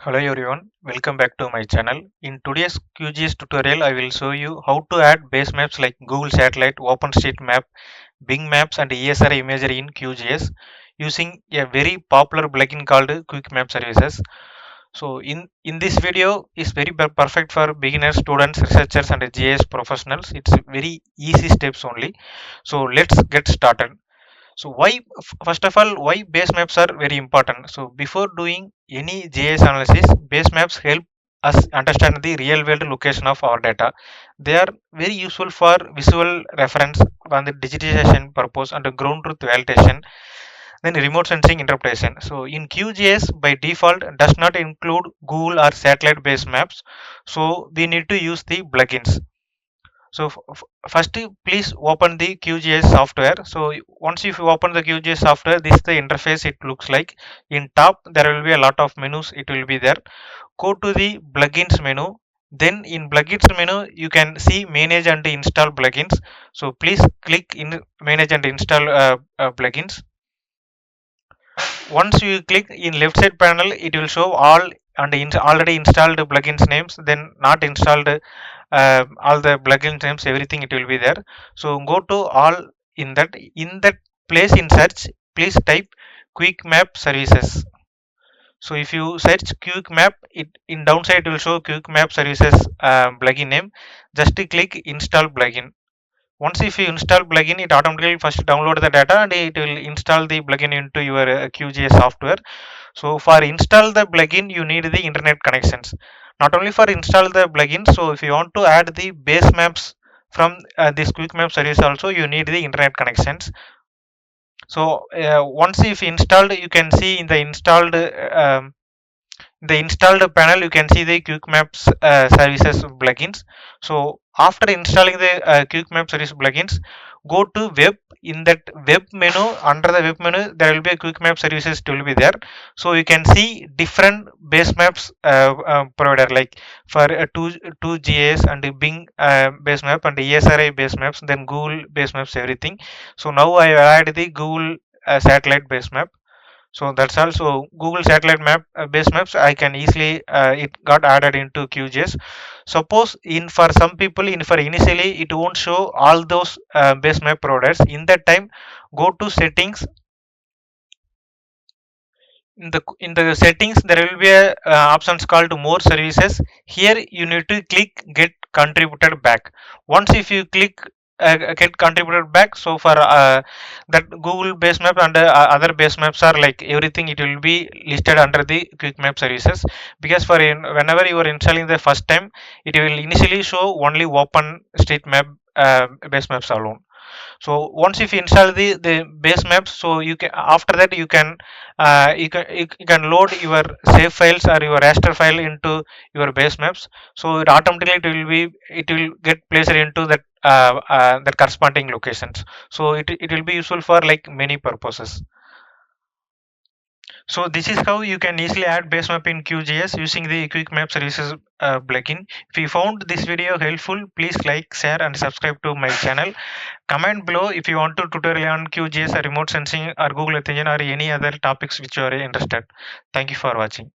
Hello everyone, welcome back to my channel. In today's QGIS tutorial, I will show you how to add base maps like Google Satellite, OpenStreetMap, Bing Maps and ESRI Imagery in QGIS using a very popular plugin called QuickMapServices. So in this video is very perfect for beginners, students, researchers and GIS professionals. It's very easy steps only. So let's get started. So first of all, why base maps are very important? So before doing any GIS analysis, base maps help us understand the real world location of our data. They are very useful for visual reference on the digitization purpose and the ground truth validation, then remote sensing interpretation. So in QGIS by default does not include Google or satellite based maps. So we need to use the plugins. So first, please open the QGIS software. So once if you open the QGIS software, this is the interface it looks like. In top, there will be a lot of menus. It will be there. Go to the plugins menu. Then in plugins menu, you can see manage and install plugins. So please click in manage and install plugins. Once you click in left side panel, it will show all and already installed plugins names, then not installed all the plugins names, everything it will be there. So go to all. In that place in search, please type QuickMapServices. So if you search QuickMap, it in downside it will show QuickMapServices plugin name. Just click install plugin. Once if you install plugin, it automatically first download the data and it will install the plugin into your QGIS software. So for install the plugin, you need the internet connections. Not only for install the plugin, so if you want to add the base maps from this quick map service also, you need the internet connections. So once if installed, you can see in the installed panel, you can see the QuickMaps services plugins. So after installing the QuickMap service plugins, go to web. In that web menu, under the web menu, there will be a QuickMap services will be there. So you can see different base maps provider, like for 2GS and the Bing base map and the ESRI base maps, then Google base maps, everything. So now I add the Google satellite base map. So that's also Google satellite map base maps. I can easily it got added into QGIS. Suppose in for some people, in for initially it won't show all those base map providers. In that time, go to settings. In the settings, there will be a options called more services. Here you need to click get contributed back. Once if you click get contributed back, so for that Google base map and other base maps are like everything, it will be listed under the quick map services. Because whenever you are installing the first time, it will initially show only open street map base maps alone. So once if you install the base maps, so you can, after that you can load your save files or your raster file into your base maps. So it automatically it will get placed into that corresponding locations. So it will be useful for like many purposes. So this is how you can easily add base map in QGIS using the Quick Map Services plugin. If you found this video helpful, please like, share and subscribe to my channel. Comment below if you want to tutorial on QGIS or remote sensing or Google Earth Engine or any other topics which you are interested. Thank you for watching.